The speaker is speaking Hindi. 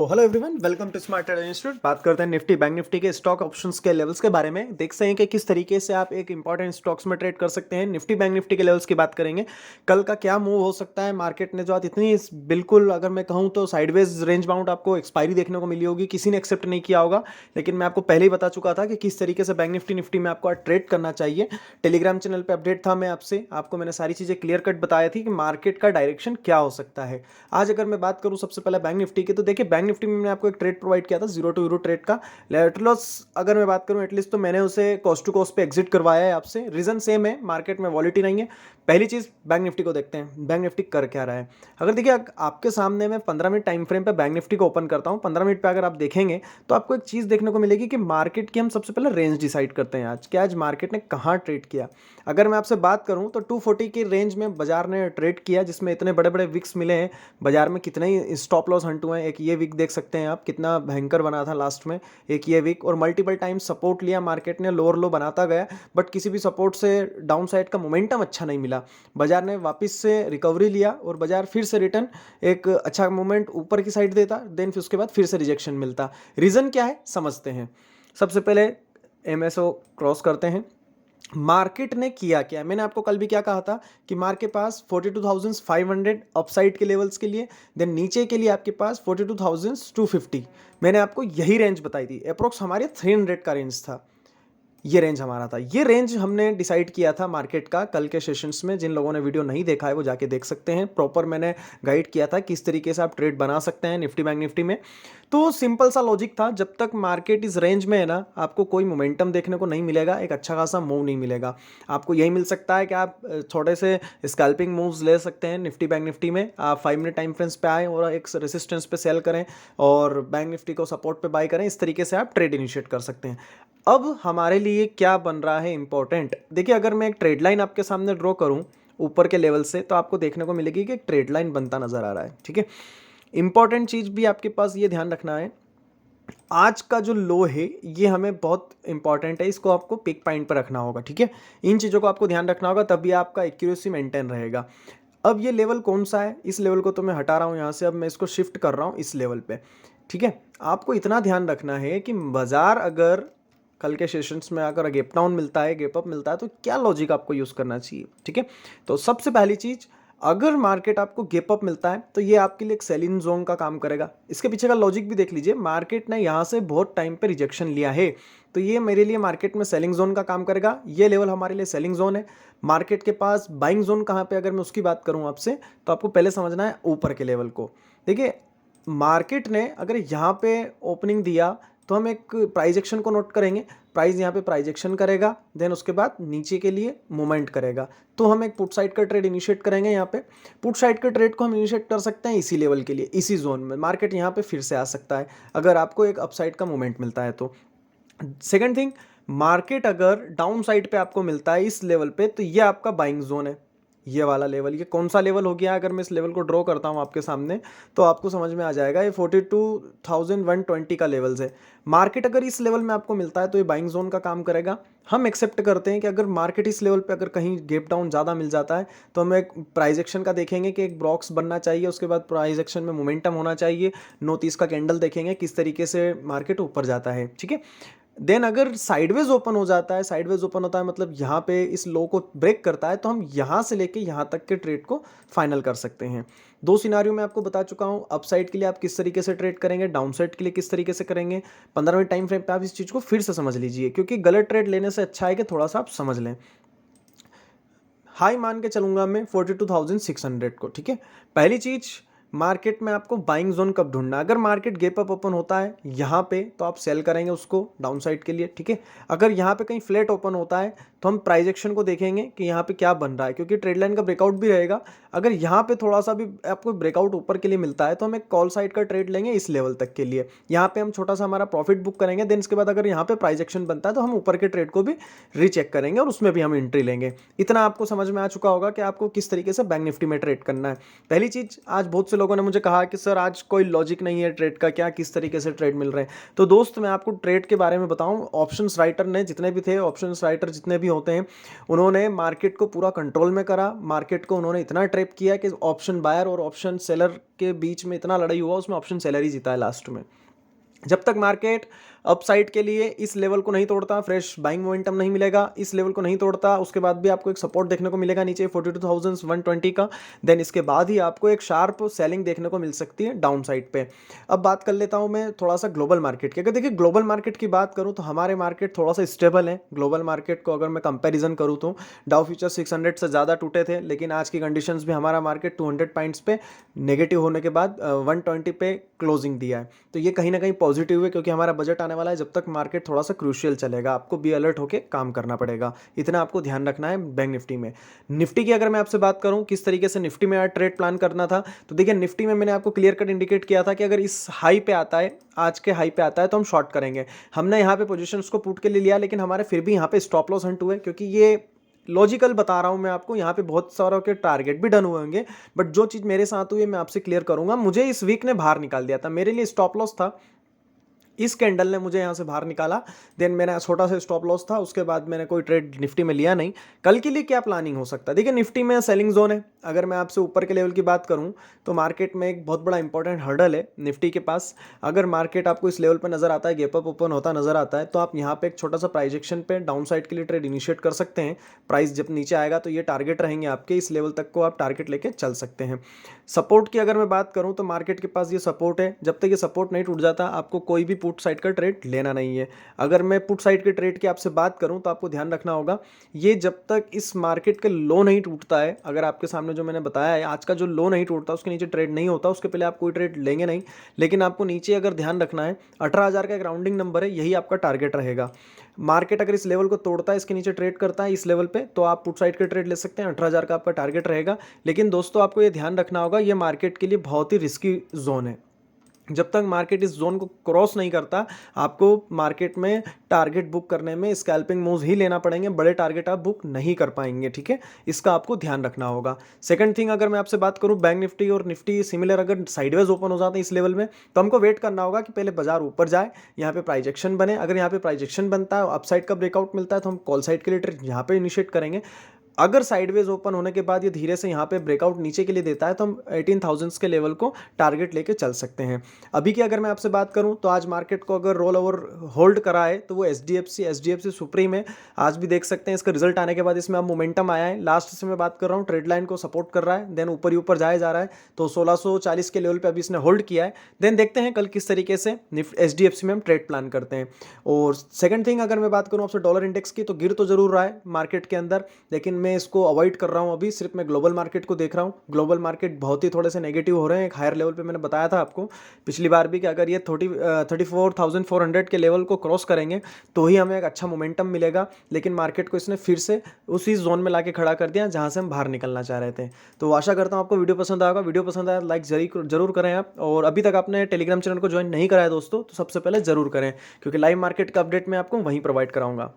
तो hello everyone, welcome to smart trader institute. बात करते हैं निफ्टी बैंक निफ्टी के स्टॉक ऑप्शंस के लेवल्स के बारे में। देख सकते हैं कि किस तरीके से आप एक इंपॉर्टेंट स्टॉक्स में ट्रेड कर सकते हैं। निफ्टी बैंक निफ्टी के लेवल्स की बात करेंगे। कल का क्या मूव हो सकता है मार्केट ने, जो आज इतनी बिल्कुल अगर मैं कहूं तो साइडवेज रेंज बाउंड आपको एक्सपायरी देखने को मिली होगी, किसी ने एक्सेप्ट नहीं किया होगा। लेकिन मैं आपको पहले ही बता चुका था कि किस तरीके से बैंक निफ्टी निफ्टी में आपको आज ट्रेड करना चाहिए। टेलीग्राम चैनल पर अपडेट था मैं आपसे, आपको मैंने सारी चीज़ें क्लियर कट बताया थी कि मार्केट का डायरेक्शन क्या हो सकता है। आज अगर मैं बात करूं सबसे पहले बैंक निफ्टी की, तो देखिए बैंक निफ्टी में मैंने आपको एक ट्रेड प्रोवाइड किया था जीरो टू यूरो ट्रेड का। लेटर लॉस अगर मैं बात करूं एटलीस्ट, तो मैंने उसे कॉस्ट टू कॉस्ट पे एग्जिट करवाया है आपसे। रीजन सेम है, मार्केट में वॉलिटी नहीं है। पहली चीज बैंक निफ्टी को देखते हैं, बैंक निफ्टी कर क्या रहा है। अगर देखिए आपके सामने मैं 15 मिनट टाइम फ्रेम पे बैंक निफ्टी को ओपन करता हूं। 15 मिनट पे अगर आप देखेंगे तो आपको एक चीज देखने को मिलेगी कि मार्केट की हम सबसे पहले रेंज डिसाइड करते हैं आज, कि आज मार्केट ने कहां ट्रेड किया। अगर मैं आपसे बात करूं तो 240 की रेंज में बाजार ने ट्रेड किया, जिसमें इतने बड़े बड़े विक्स मिले हैं बाजार में। कितने ही स्टॉप लॉस हंट हुए हैं। एक ये विक देख सकते हैं आप, कितना भयंकर बना था लास्ट में एक ये विक। और मल्टीपल टाइम सपोर्ट लिया मार्केट ने, लोअर लो बनाता गया, बट किसी भी सपोर्ट से डाउन साइड का मोमेंटम अच्छा नहीं मिला। बाजार ने वापस से रिकवरी लिया और बाजार फिर से रिटर्न एक अच्छा मूवमेंट ऊपर की साइड देता, देन फिर उसके बाद फिर से रिजेक्शन मिलता। रीजन क्या है समझते हैं। सबसे पहले एमएसओ क्रॉस करते हैं। मार्केट ने किया क्या, मैंने आपको कल भी क्या कहा था कि मार्केट के पास 42,500 अपसाइड के लेवल्स के लिए, देन नीचे के लिए आपके पास 42,250। मैंने आपको यही रेंज बताई थी। अप्रोक्स हमारे 300 का रेंज था, ये रेंज हमारा था। ये रेंज हमने डिसाइड किया था मार्केट का कल के सेशंस में। जिन लोगों ने वीडियो नहीं देखा है वो जाके देख सकते हैं। प्रॉपर मैंने गाइड किया था किस तरीके से आप ट्रेड बना सकते हैं निफ्टी बैंक निफ्टी में। तो सिंपल सा लॉजिक था, जब तक मार्केट इस रेंज में है ना, आपको कोई मोमेंटम देखने को नहीं मिलेगा, एक अच्छा खासा मूव नहीं मिलेगा। आपको यही मिल सकता है कि आप थोड़े से स्कैल्पिंग मूव्स ले सकते हैं निफ्टी बैंक निफ्टी में। आप 5 मिनट टाइम फ्रेम्स पे आए और एक रेसिस्टेंस पे सेल करें और बैंक निफ्टी को सपोर्ट पे बाय करें। इस तरीके से आप ट्रेड इनिशिएट कर सकते हैं। अब हमारे लिए क्या बन रहा है इंपॉर्टेंट, देखिए अगर मैं एक ट्रेड लाइन आपके सामने ड्रॉ करूं ऊपर के लेवल से, तो आपको देखने को मिलेगी कि एक ट्रेड लाइन बनता नजर आ रहा है। ठीक है, इंपॉर्टेंट चीज भी आपके पास ये ध्यान रखना है, आज का जो लो है ये हमें बहुत इंपॉर्टेंट है, इसको आपको पिक पॉइंट पर रखना होगा। ठीक है, इन चीज़ों को आपको ध्यान रखना होगा, तभी आपका एक्यूरेसी मेंटेन रहेगा। अब ये लेवल कौन सा है, इस लेवल को तो मैं हटा रहा हूँ यहाँ से, अब मैं इसको शिफ्ट कर रहा हूँ इस लेवल पे। ठीक है, आपको इतना ध्यान रखना है कि बाजार अगर कल के सेशंस में अगर गैप डाउन मिलता है, गैप अप मिलता है, तो क्या लॉजिक आपको यूज़ करना चाहिए। ठीक है, तो सबसे पहली चीज़, अगर मार्केट आपको गैप अप मिलता है तो ये आपके लिए एक सेलिंग जोन का काम करेगा। इसके पीछे का लॉजिक भी देख लीजिए, मार्केट ने यहाँ से बहुत टाइम पे रिजेक्शन लिया है, तो ये मेरे लिए मार्केट में सेलिंग जोन का काम करेगा। ये लेवल हमारे लिए सेलिंग जोन है। मार्केट के पास बाइंग जोन कहाँ पे, अगर मैं उसकी बात करूँ आपसे, तो आपको पहले समझना है ऊपर के लेवल को। देखिए मार्केट ने अगर यहाँ पे ओपनिंग दिया तो हम एक प्राइस एक्शन को नोट करेंगे। प्राइस यहाँ पे प्राइस एक्शन करेगा, देन उसके बाद नीचे के लिए मूवमेंट करेगा, तो हम एक पुट साइड का ट्रेड इनिशिएट करेंगे। यहाँ पे पुट साइड के ट्रेड को हम इनिशिएट कर सकते हैं इसी लेवल के लिए, इसी जोन में। मार्केट यहाँ पे फिर से आ सकता है अगर आपको एक अपसाइड का मूवमेंट मिलता है तो। सेकेंड थिंग, मार्केट अगर डाउन साइड पे आपको मिलता है इस लेवल पे, तो ये आपका बाइंग जोन है। ये वाला लेवल, ये कौन सा लेवल हो गया, अगर मैं इस लेवल को ड्रॉ करता हूँ आपके सामने तो आपको समझ में आ जाएगा। ये 42,120 का लेवल्स है। मार्केट अगर इस लेवल में आपको मिलता है तो ये बाइंग जोन का काम करेगा। हम एक्सेप्ट करते हैं कि अगर मार्केट इस लेवल पे अगर कहीं गैप डाउन ज़्यादा मिल जाता है तो हम एक प्राइस एक्शन का देखेंगे कि एक बॉक्स बनना चाहिए, उसके बाद प्राइस एक्शन में मोमेंटम होना चाहिए। 9:30 का कैंडल देखेंगे किस तरीके से मार्केट ऊपर जाता है। ठीक है, देन अगर साइडवेज ओपन हो जाता है, साइडवेज ओपन होता है मतलब यहाँ पे इस लो को ब्रेक करता है, तो हम यहाँ से लेके यहाँ तक के ट्रेड को फाइनल कर सकते हैं। दो सिनारियो मैं आपको बता चुका हूँ, अप साइड के लिए आप किस तरीके से ट्रेड करेंगे, डाउन साइड के लिए किस तरीके से करेंगे। 15 मिनट टाइम फ्रेम पे आप इस चीज़ को फिर से समझ लीजिए, क्योंकि गलत ट्रेड लेने से अच्छा है कि थोड़ा सा आप समझ लें। हाई मान के चलूंगा मैं 42,600 को। ठीक है, पहली चीज़, मार्केट में आपको बाइंग जोन कब ढूंढना, अगर मार्केट गैप अप ओपन होता है यहाँ पे तो आप सेल करेंगे उसको डाउन साइड के लिए। ठीक है, अगर यहाँ पे कहीं फ्लैट ओपन होता है तो हम प्राइस एक्शन को देखेंगे कि यहाँ पे क्या बन रहा है, क्योंकि ट्रेड लाइन का ब्रेकआउट भी रहेगा। अगर यहाँ पे थोड़ा सा भी आपको ब्रेकआउट ऊपर के लिए मिलता है तो हम एक कॉल साइड का ट्रेड लेंगे इस लेवल तक के लिए। यहाँ पे हम छोटा सा हमारा प्रॉफिट बुक करेंगे, देन इसके बाद अगर यहाँ पे प्राइस एक्शन बनता है तो हम ऊपर के ट्रेड को भी रीचेक करेंगे और उसमें भी हम एंट्री लेंगे। इतना आपको समझ में आ चुका होगा कि आपको किस तरीके से बैंक निफ्टी में ट्रेड करना है। पहली चीज, आज बहुत से लोगों ने मुझे कहा कि सर आज कोई लॉजिक नहीं है ट्रेड का, क्या किस तरीके से ट्रेड मिल रहे हैं। तो दोस्त मैं आपको ट्रेड के बारे में बताऊं, ऑप्शंस राइटर ने जितने भी थे, ऑप्शंस राइटर जितने भी होते हैं, उन्होंने मार्केट को पूरा कंट्रोल में करा। मार्केट को उन्होंने इतना ट्रैप किया कि ऑप्शन बायर और ऑप्शन सेलर के बीच में इतना लड़ाई हुआ, उसमें ऑप्शन सेलर ही जीता है लास्ट में। जब तक मार्केट अपसाइड के लिए इस लेवल को नहीं तोड़ता, फ्रेश बाइंग मोमेंटम नहीं मिलेगा, इस लेवल को नहीं तोड़ता, उसके बाद भी आपको एक सपोर्ट देखने को मिलेगा नीचे 42,120 का, देन इसके बाद ही आपको एक शार्प सेलिंग देखने को मिल सकती है डाउन साइड पे। अब बात कर लेता हूं मैं थोड़ा सा ग्लोबल मार्केट की। अगर देखिए ग्लोबल मार्केट की बात करूं तो हमारे मार्केट थोड़ा सा स्टेबल है। ग्लोबल मार्केट को अगर मैं कंपेरिजन करूं तो डाउ फ्यूचर 600 से ज़्यादा टूटे थे, लेकिन आज की कंडीशंस भी हमारा मार्केट 200 पॉइंट्स पे नेगेटिव होने के बाद 120 पे क्लोजिंग दिया है। तो ये कहीं ना कहीं पॉजिटिव है, क्योंकि हमारा बजट आने वाला है। जब तक मार्केट थोड़ा सा क्रूशियल चलेगा, आपको बी अलर्ट होकर काम करना पड़ेगा, इतना आपको ध्यान रखना है बैंक निफ्टी में। निफ्टी की अगर मैं आपसे बात करूं किस तरीके से निफ्टी में आज ट्रेड प्लान करना था, तो देखिए निफ्टी में मैंने आपको क्लियर कट इंडिकेट किया था कि अगर इस हाई पे आता है, आज के हाई पे आता है, तो हम शॉर्ट करेंगे। हमने यहाँ पे पोजीशंस को पुट के लिए लिया, लेकिन हमारे फिर भी यहाँ पे स्टॉप लॉस हंट हुए, क्योंकि ये लॉजिकल बता रहा हूं मैं आपको। यहाँ पे बहुत सारों के टारगेट भी डन हुए होंगे, बट जो चीज़ मेरे साथ हुई मैं आपसे क्लियर करूंगा। मुझे इस वीक ने बाहर निकाल दिया था, मेरे लिए स्टॉप लॉस था, इस कैंडल ने मुझे यहाँ से बाहर निकाला, देन मेरा छोटा सा स्टॉप लॉस था, उसके बाद मैंने कोई ट्रेड निफ्टी में लिया नहीं। कल के लिए क्या प्लानिंग हो सकता है, देखिए निफ्टी में सेलिंग जोन है। अगर मैं आपसे ऊपर के लेवल की बात करूं तो मार्केट में एक बहुत बड़ा इंपॉर्टेंट हर्डल है निफ्टी के पास। अगर मार्केट आपको इस लेवल पर नजर आता है, गैप अप ओपन होता नजर आता है, तो आप यहाँ पे एक छोटा सा प्राइजेक्शन पे डाउन साइड के लिए ट्रेड इनिशिएट कर सकते हैं। प्राइस जब नीचे आएगा तो ये टारगेट रहेंगे आपके, इस लेवल तक को आप टारगेट लेके चल सकते हैं। सपोर्ट की अगर मैं बात करूं तो मार्केट के पास ये सपोर्ट है, जब तक ये सपोर्ट नहीं टूट जाता आपको कोई भी पुट साइड का ट्रेड लेना नहीं है। अगर मैं पुट साइड के ट्रेड की आपसे बात करूं तो आपको ध्यान रखना होगा, ये जब तक इस मार्केट के लो नहीं टूटता है, अगर आपके सामने जो मैंने बताया है आज का जो लो नहीं टूटता उसके नीचे ट्रेड नहीं होता, उसके पहले आप कोई ट्रेड लेंगे नहीं। लेकिन आपको नीचे अगर ध्यान रखना है, 18,000 का एक राउंडिंग नंबर है, यही आपका टारगेट रहेगा। मार्केट अगर इस लेवल को तोड़ता है, इसके नीचे ट्रेड करता है इस लेवल पे, तो आप पुट साइड के ट्रेड ले सकते हैं, 18,000 का आपका टारगेट रहेगा। लेकिन दोस्तों आपको ये ध्यान रखना होगा, ये मार्केट के लिए बहुत ही रिस्की जोन है। जब तक मार्केट इस जोन को क्रॉस नहीं करता, आपको मार्केट में टारगेट बुक करने में स्कैल्पिंग मूव्स ही लेना पड़ेंगे, बड़े टारगेट आप बुक नहीं कर पाएंगे, ठीक है। इसका आपको ध्यान रखना होगा। सेकंड थिंग, अगर मैं आपसे बात करूं बैंक निफ्टी और निफ्टी सिमिलर अगर साइडवेज ओपन हो जाते हैं इस लेवल में, तो हमको वेट करना होगा कि पहले बाजार ऊपर जाए, यहाँ पे प्राइजेक्शन बने। अगर यहाँ पे प्राइजेक्शन बनता है, अपसाइड का ब्रेकआउट मिलता है, तो हम कॉल साइड के लिए ट्रेड यहाँ पे इनिशिएट करेंगे। अगर साइडवेज ओपन होने के बाद ये धीरे से यहाँ पे ब्रेकआउट नीचे के लिए देता है, तो हम 18,000 के लेवल को टारगेट लेके चल सकते हैं। अभी की अगर मैं आपसे बात करूं तो आज मार्केट को अगर रोल ओवर होल्ड करा है तो वो एचडीएफसी सुप्रीम है। आज भी देख सकते हैं इसका रिजल्ट आने के बाद इसमें अब मोमेंटम आया है। लास्ट से मैं बात कर रहा हूँ, ट्रेड लाइन को सपोर्ट कर रहा है, देन ऊपर ही ऊपर जाया जा रहा है, तो 1640 के लेवल पर अभी इसने होल्ड किया है। देन देखते हैं कल किस तरीके से एचडीएफसी में हम ट्रेड प्लान करते हैं। और सेकंड थिंग, अगर मैं बात करूँ आपसे डॉलर इंडेक्स की, तो गिर तो जरूर रहा है मार्केट के अंदर, लेकिन मैं इसको अवॉइड कर रहा हूं। अभी सिर्फ मैं ग्लोबल मार्केट को देख रहा हूं। ग्लोबल मार्केट बहुत ही थोड़े से नेगेटिव हो रहे हैं। एक हायर लेवल पे मैंने बताया था आपको पिछली बार भी कि अगर ये 34,400 के लेवल को क्रॉस करेंगे तो ही हमें एक अच्छा मोमेंटम मिलेगा, लेकिन मार्केट को इसने फिर से उसी जोन में लाके खड़ा कर दिया जहां से हम बाहर निकलना चाह रहे थे। तो आशा करता हूं आपको वीडियो पसंद आएगा। वीडियो पसंद आया लाइक जरूर करें आप, और अभी तक आपने टेलीग्राम चैनल को ज्वाइन नहीं कराया दोस्तों तो सबसे पहले जरूर करें, क्योंकि लाइव मार्केट का अपडेट मैं आपको वहीं प्रोवाइड कराऊंगा।